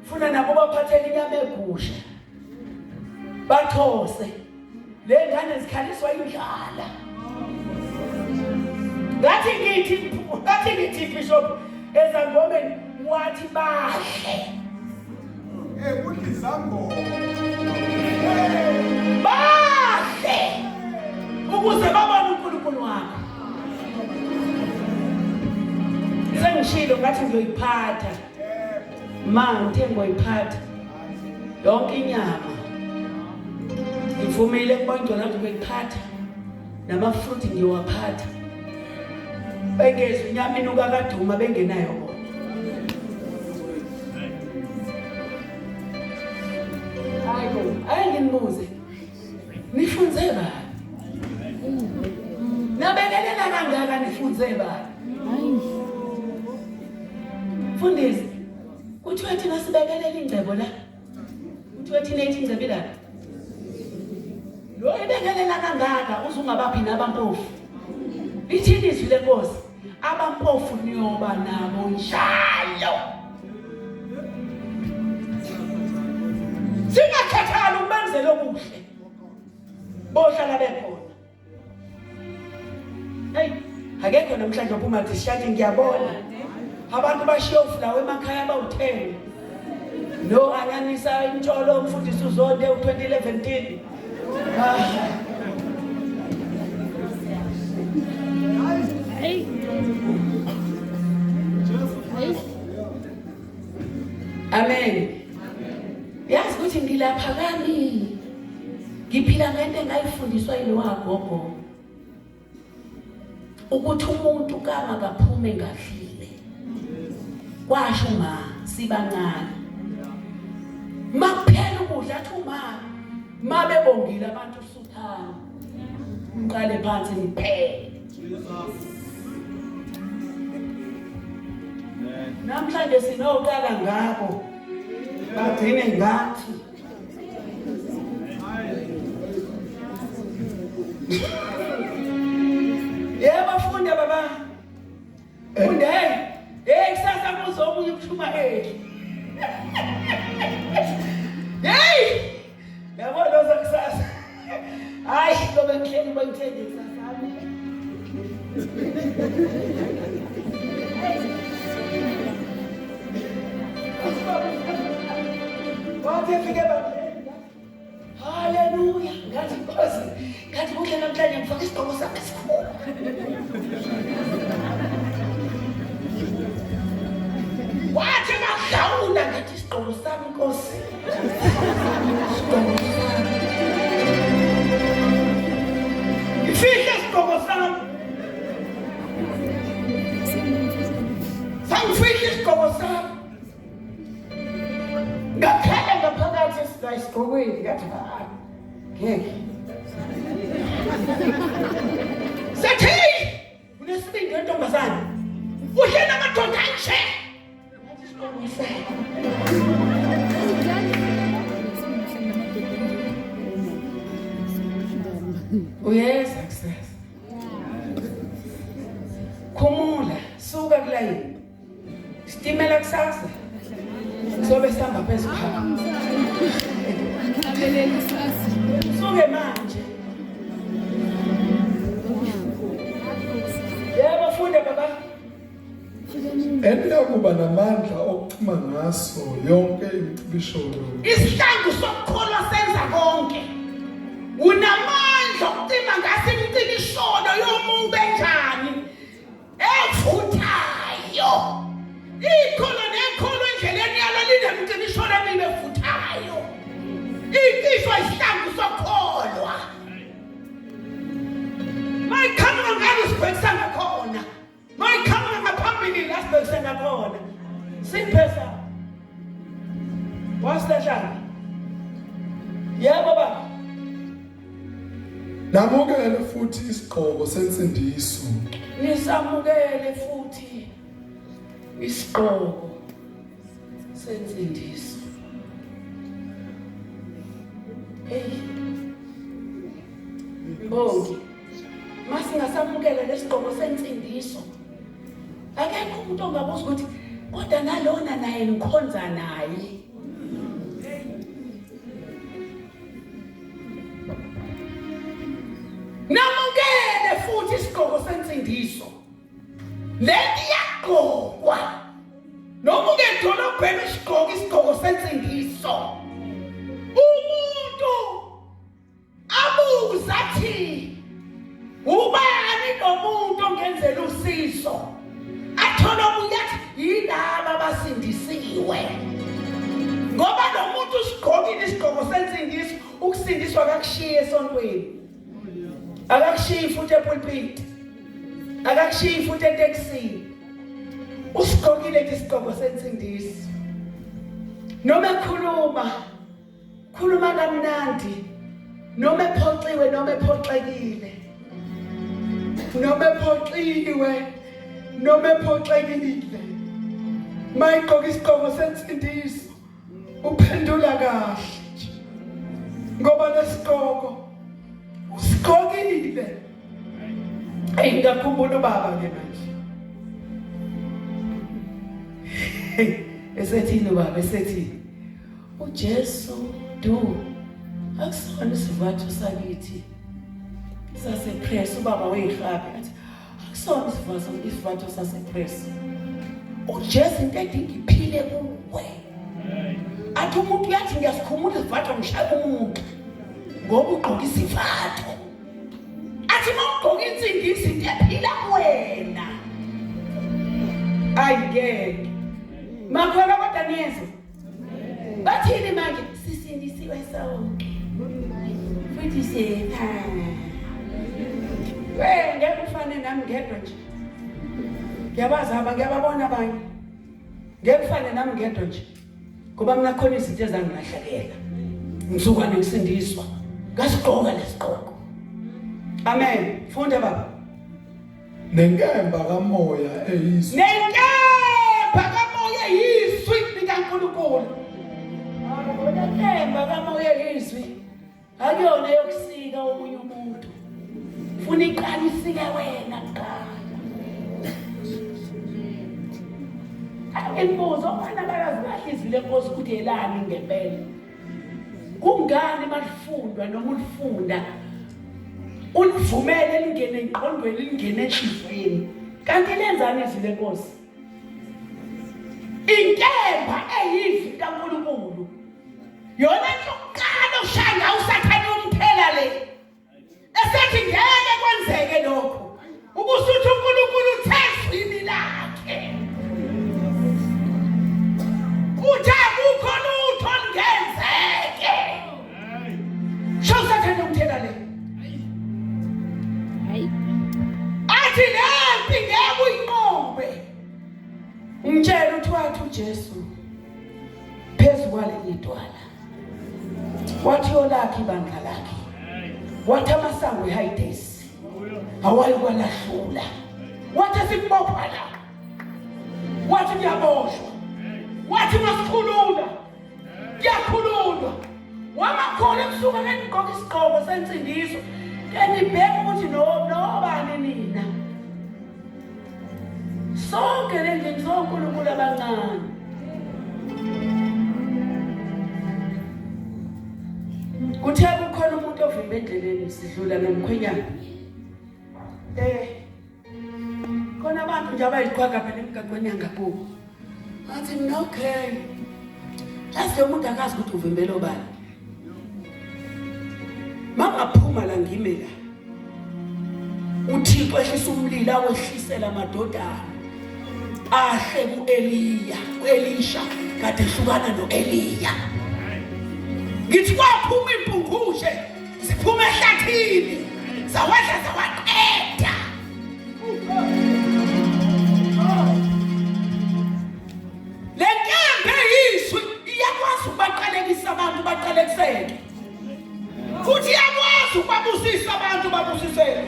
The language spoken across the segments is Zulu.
funa nabo baphathele inyama egusha bathose le ngane zikhaliswa indlala ngathi ngithi bishop ezangomeni wathi bahle kudlizango bahle ukuze babone uNkulunkulu wakho sengishilo ngathi ngiyoyiphatha ngithe ngoyiphatha yonke inyama ngivumile kubonke lapho ngiyiphatha namafruit ngiyowaphatha bengeza inyama inuka kaDuma bengenayo bona ayenginibuze nifunze bani nabekelela kangaka nifunze bani Fundisi kuthiwa thina sibekelela ingcebo la kuthiwa thina ingcebo la lo ebekelela kangaka uzungabaphi nabampofu lithini izwi lenkosi abampofu niyoba nabo njalo singakhathali ukubenzela okuhle bohlala bekhona hey akekho namhlanje ophuma athi shati ngiyabona abantu bashiya uflawa emakhaya bawu10 no anyanisa intsholo umfundisi uzonde u2011 Amen. Yazi ukuthi ngilapha kami. Ngiphila ngento engayifundiswa yini wagogo. Ukuthi umuntu kama kaphume ngahlile. Kwasho ma sibancane. Makuphela ukudla athi ma bebongile abantu usuthana. Ngiqale phansi ngiphele. Namhlanje sinoqala ngabo. Bagcine ngathi. Yebo funda baba. Funda kusasa kuzobuya ukuthuma Hey! Yabona kusasa. Hayi ngoba ngihleli bangithenge kusasa. Hallelujah. Ngathi Nkosi, ngathi kuhle namhlanje ngifaka isigqoko sami esikhulu. Wathi mahlawula ngathi isigqoko sami Nkosi. Ifihla isigqoko sami. Sangifihla isigqoko sami. Ngakhala ngaphakathi esigqokweni ngathi ngeke. Sethi unesibindi ntombazana. Uhle namadoda nje. Yes, success. Khumula, suka kulayini. Sitimela kusasa. Sobe sihamba phezulu phaka. Suke manje. Yebo funda baba. Endiyakuba namandla okucima ngaso yonke imicibisholo. Isihlangu sokukholwa senza konke. Unamandla okucima ngaso imicibisholo yomuntu enjani? Evuthayo. Ikholo nekholo endleleni yalo linemicibisholo emibefuthayo. Ikishwa isihlangu sokukholwa. Mayikhamba ngalo sibhekisana khona. Mayikhamba ngaphambili la sibhekisana khona. Siphesa. Wasithatha. Yebo baba. Namukele futhi isigqoko sensindiso. Nisamukele futhi isigqoko sensindiso. Hey. Bonke. Masingasamukele lesigqoko sensindiso. Akekho umuntu ongabuza ukuthi kodwa nalona naye ngikhonza naye. sensindiso leti yagqokwa noma ungedolobheni isigqoko sensindiso umuntu abuza athi ubani nomuntu ongenzela usizo athola uyathi yilaba abasindisiwe ngoba lo muntu usigqokile isigqoko sensindiso ukusindiswa akakushiye esontweni akakushiyi futhi epulpit akakushiyi futhi etekisini usigqokile isigqoko sensindiso noma khuluma kamnandi noma ephoxiwe noma ephoxekile noma ephoxiwe noma ephoxekile mayigqoka isigqoko sensindiso uphendula kahle ngoba lesigqoko usigqokile ngiyakhumbula ubaba ke manje esethini ubaba esethini uJesu akusona isivatho sakithi sasepress ubaba weyihabi athi akusona isivatho sasepress uJesu into edinga iphile kuwe athi umuntu yathi ngiyasikhumula isivatho ngishaya umuntu ngoba ugqoka isivatho athi mawugqoka insindisi into ephila kuwena ayike makhona kodwa niyezo bathini manje sisindisiwe sonke futhi ngeke ufane nami ngedwa nje ngiyabazama ngiyababona abanye ngeke ufane nami ngedwa nje ngoba mina khona izinto ezangilahlekela ngisuka nekusindiswa ngasigqoka lesigqoko amen funda baba nenkemba kamoya eyizwi likaNkulunkulu nenkemba kamoya eyizwi akuyona yokusika omunye umuntu funa iqala isike wena kuqala imbuzo obana bakazi izwi lenkosi ukuthi elani ngempela kungani malifundwa noma ulifunda ulivumele lingene engqondweni lingene enhlizweni kanti lenzani izwi lenkosi inkemba eyizwi kaNkulunkulu yona yokuqala ushaya usathane umphela le esethi ngeke kwenzeke lokho ubusuthi uNkulunkulu uthezwini lakhe uthi akukho lutho lingenzeke sho usathane umphela le athi lempi ngeke uyinqobe umtshela uthi wathi uJesu phezu kwale idwala wathi yolakhi ibandla lakhe wathi amasango eHadesi awayikwalahlula wathi simbopha la wathi ngiyaboshwa wathi masikhulula ngiyakhululwa wamakhona kusuka ngigqoka isigqoko sensindiso kanibheka ukuthi nobani nina sonke lendlela zoNkulunkulu abancane kuthe kukhona umuntu ovimba endleleni sidlula nomkhwenyana khona abantu nje abayiqhwaga phela emgaqweni yangakubo athi mina okay yazi lo muntu akazi ukuthi uvimbele obani mangaphuma la ngime la uThixo ehlisa umlilo awehlisela amadodana ahle ku-Elisha kade hlukana no-Eliya ngithi kwaphuma impungushe ziphuma ehlathini zawadla zawaqeda le nkemba eyizwi iyakwazi ukubaqalekisa abantu baqalekiseke futhi iyakwazi ukubabusisa abantu babusiseke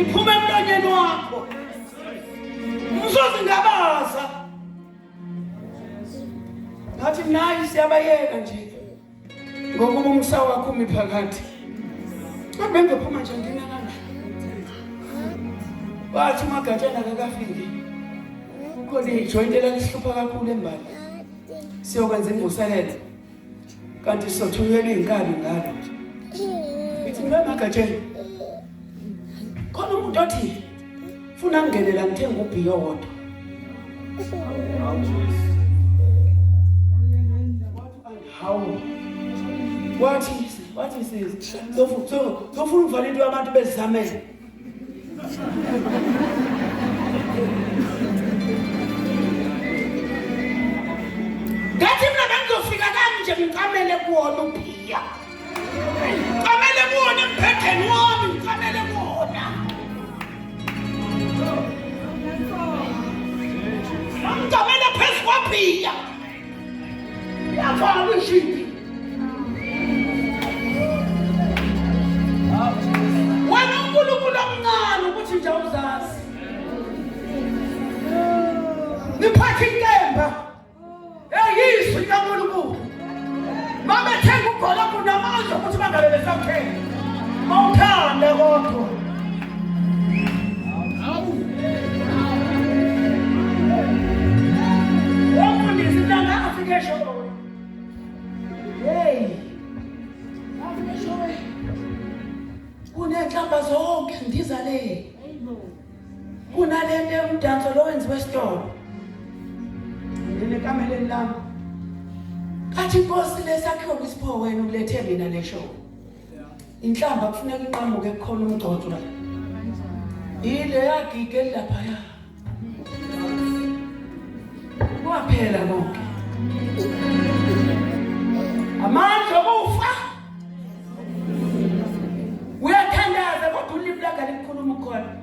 iphume emlonyeni wakho uzozi ngabaza ngathi nayi siyabayeka nje ngokuba umsawa wakho umiphakathi abenze phuma nje ngina kana bathi magatshana akafiki khona ijoint elalihlupha kakhulu embali siyokwenza imvuselelo kanti sothunyelwe inkani ngalo nje ithi ngamagatshana khona umuntu othi Funa ngingenela ngithenga ubhiyo wodwa. How? What is this? Don't uvale into yabantu bezizamele. Ngathi mina bengizofika kanje ngiqamele kuwona ubhiya. Ngiqamele kuwona emphetheni wami, ngiqamele kuwona. Ngiqamele phezu kwabhiya. Yavala ishipi. Wena uNkulunkulu omncane ukuthi nje uzazi. Ngiphathe inkemba. Yizwi likaNkulunkulu. Mabethenga ugqola kunamandla ukuthi bangabe besakuthenga. Mawuthanda kodwa. Wamfundisi nanga afike showe. Hey. Afike showe. Kunenhlamba zonke ndiza le. Kunalento umdanso lo wenziwe esitolo. Ngene kameleni lami. Athi Nkosi lesakhiwe kwisipho wena ulethe mina le show. Inhlamba kufuneka inqamuke kukhona umgcodzo la. Ile yagige lapha ya. Kwaphela konke. Amandla okufa. Uyathandaza kodwa ulimi lakhe likhuluma ukhona.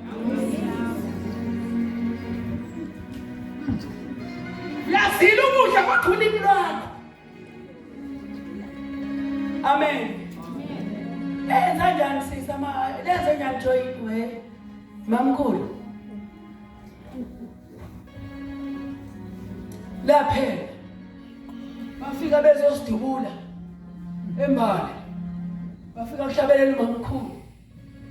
Yazile ukudla kodwa ulimi lwakho. Amen. Lenza njani sisa lenza njani Joy we mamkhulu. Lapha bafika bezosidubula embali. Bafika kuhlabelela mamkhulu.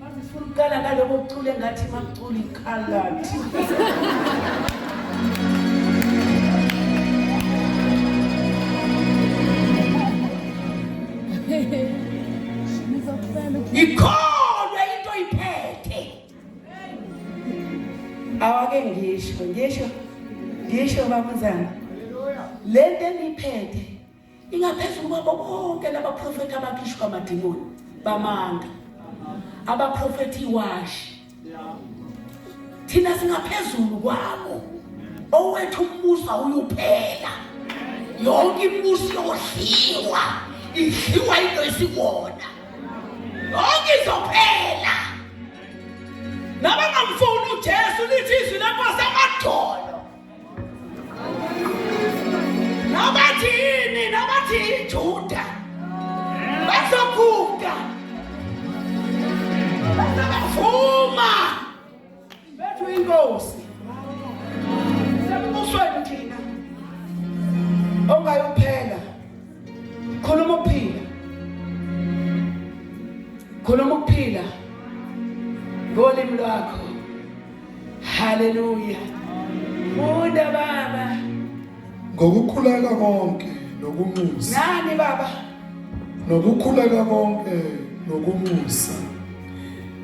Bathi sifuna ukukala ngaloko kucule ngathi makucula ikhalathi. Ikholwe into iphethe. Awake ngisho babuzana. Lento eniphethe ingaphezulu kwabo bonke labaprofeti abakhishwa amadimoni bamanga. Abaprofeti iwashi. Thina singaphezulu kwabo. Owethu umbuso uyuphela. Yonke imibuso yodliwa. Idliwa into esibona. Yonke izophela. Nabangamfuni uJesu lithi izwi lenkosi amadolo. Nabathi iJuda. Bazoguga. Bazavuma. Bethu inkosi. Sebusweni thina. Ongayophela. Khuluma ukuphila ngolimi lwakho. Haleluya. Munda baba. Ngokukhuleka konke nokumusa. Nani baba? Nokukhuleka konke nokumusa.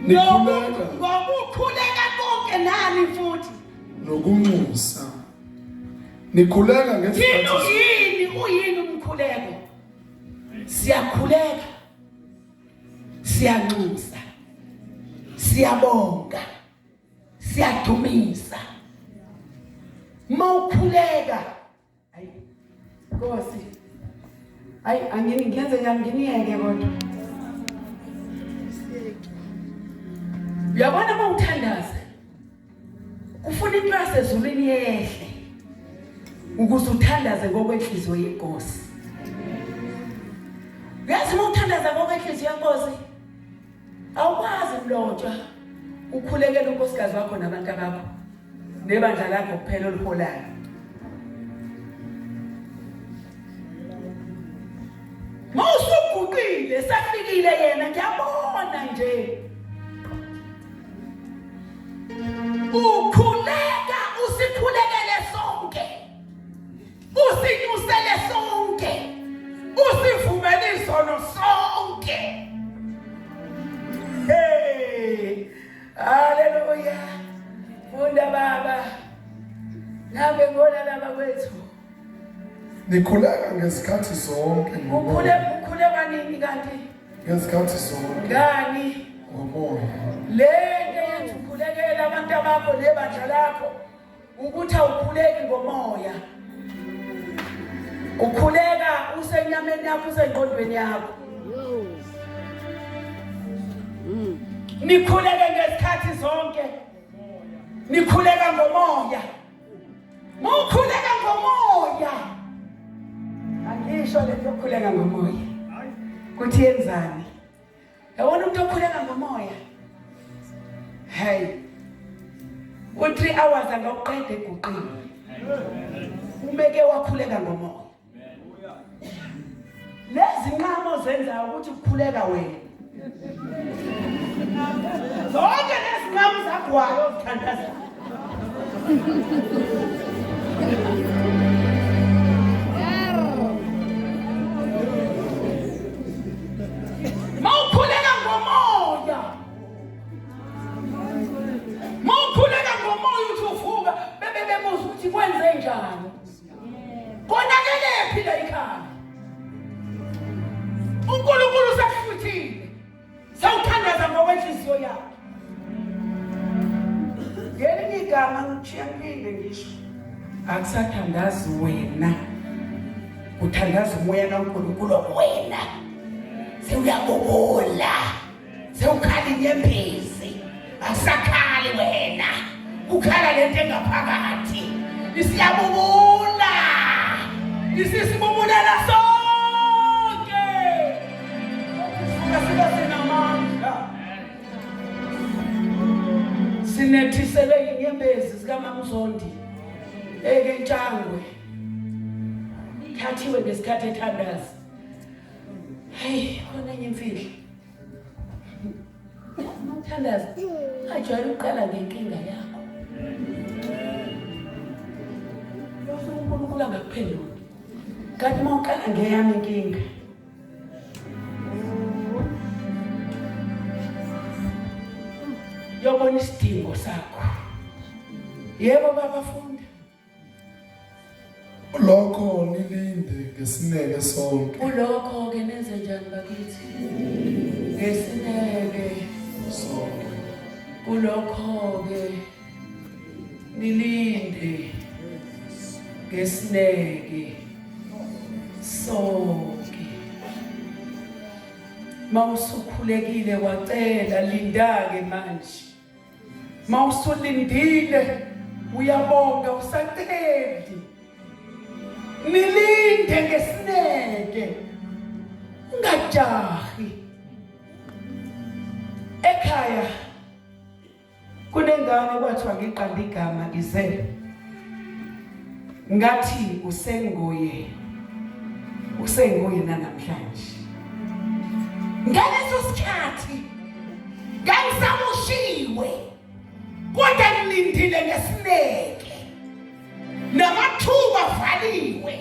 Ngokukhuleka konke nani futhi? Nokumusa. Nikhuleka ngesikhathi. Uyini umkhuleko? Siyakhuleka. Siyanxusa. Siyabonga. Siyadumisa. Mawukhuleka. Hayi. Nkosi. Hayi ngenze njani nginiyeke kodwa. Uyabona mawuthandaza. Ufuna into yasezulwini yehle. Ukuze uthandaze ngokwenhliziyo yenkosi. Uyazi mawuthandaza ngokwenhliziyo yenkosi. Awukwazi kulotshwa. Ukhulekela unkosikazi wakho nabantu bakho. Nebandla lakho kuphela oliholayo. Mawusuguqile safikile yena ngiyabona nje. Ukhuleka usikhulekele sonke. Usinyusele sonke. Usivumele izono sonke. Hey! Hallelujah. Nikhuleka ngesikhathi zonke ngomoya. Ukhuleka nini kanti? Ngesikhathi zonke. Ngani? Ngomoya. Le nto yenza ukhulekela abantu bakho nebandla lakho ukuthi awukhuleki ngomoya. Ukhuleka usenyameni yakho usengqondweni yakho. Nikhuleke ngesikhathi zonke. Nikhuleka ngomoya. Mukhuleka ngomoya. Angisho lento yokukhuleka ngomoya. Kuthi yenzani? Yabona umuntu okhuleka ngomoya. Hey. U3 hours angawuqeda eguqini. Umeke wakhuleka ngomoya. Lezi nqamo zenza ukuthi ukukhuleka wena. Zonke lezi nqamo zakwayo ozithandaza. Mawukhuleka ngomoya. Mawukhuleka ngomoya uthi uvuka bebebuza ukuthi kwenze njani. Konakele phi la ekhaya. uNkulunkulu sakufuthile. Sawuthandaza ngokwenhliziyo yakho. Ngelinye igama ngichiya ngilinde ngisho. Akusathandazi wena. Uthandaza umoya kaNkulunkulu wena. Sewuyabobola. Sewukhala inyembezi. Akusakhali wena. Ukhala lento engaphakathi. Isiyabubula. Isisibubulela sonke. Sinamandla. Sinethisele inyembezi zikaMama Zondi. Eke ntshangwe. Thathiwe ngesikhathi ethandaza. Hey, khona enye imfihlo. Thandaza, ajwayele uqala ngenkinga yakho. Bese uNkulunkulu angakuphendula. Kanti mawuqala ngeyami inkinga. Yobona isidingo sakho. Yebo babafunda. Lokho nilinde ngesineke sonke. Ulokho ke nenze njani bakithi? Ngesineke sonke. Ulokho ke nilinde ngesineke sonke. Mawusukhulekile wacela linda-ke manje. Mawusulindile uyabonga usaceli. Nilinde ngesineke. Ungajahi. Ekhaya kunengane kwathiwa ngiqamba igama ngizele. Ngathi usengoye. Usengoye namhlanje. Ngaleso sikhathi ngisamushiwe. Kodwa ngilindile ngesineke. Namathuba avaliwe.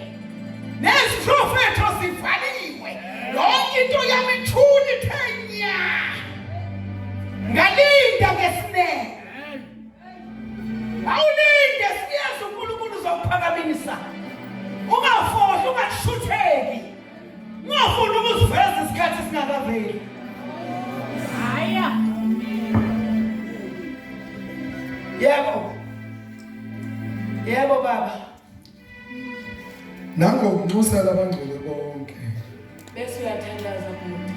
Neziprofeto zivaliwe. Yonke into yami ithuli thenya. Ngalinda ngesineke. Awulinde siyazi uNkulunkulu uzokuphakamisa. Ungafohli ungashutheki. Ungafuni ukuziveza isikhathi singakaveli. Haya. Yebo. Yebo baba. Nangokunxusela abangcwele bonke. Bese uyathandaza kude.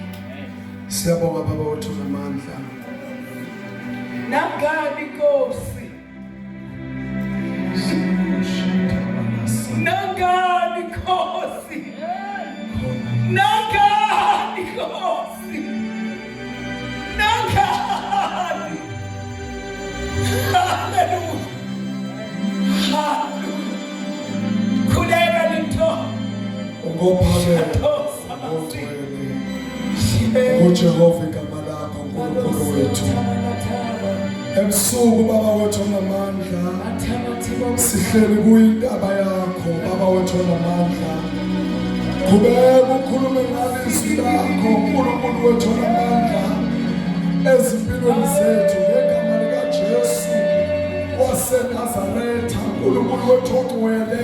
Siyabonga baba wethu namandla. Nangani Nkosi. Nangani Nkosi. Nangani Nkosi. Nangani. Hallelujah. Hallelujah. Khuleka linto. Ngophakela. uJehova igama lakho uNkulunkulu wethu. Ebusuku baba wethu namandla. Sihleli kuyindaba yakho baba wethu namandla. Qhubeka ukhulume ngalizwi lakho uNkulunkulu wethu namandla. Ezimpilweni zethu ngegama likaJesu waseNazaretha uNkulunkulu wethu ogcwele.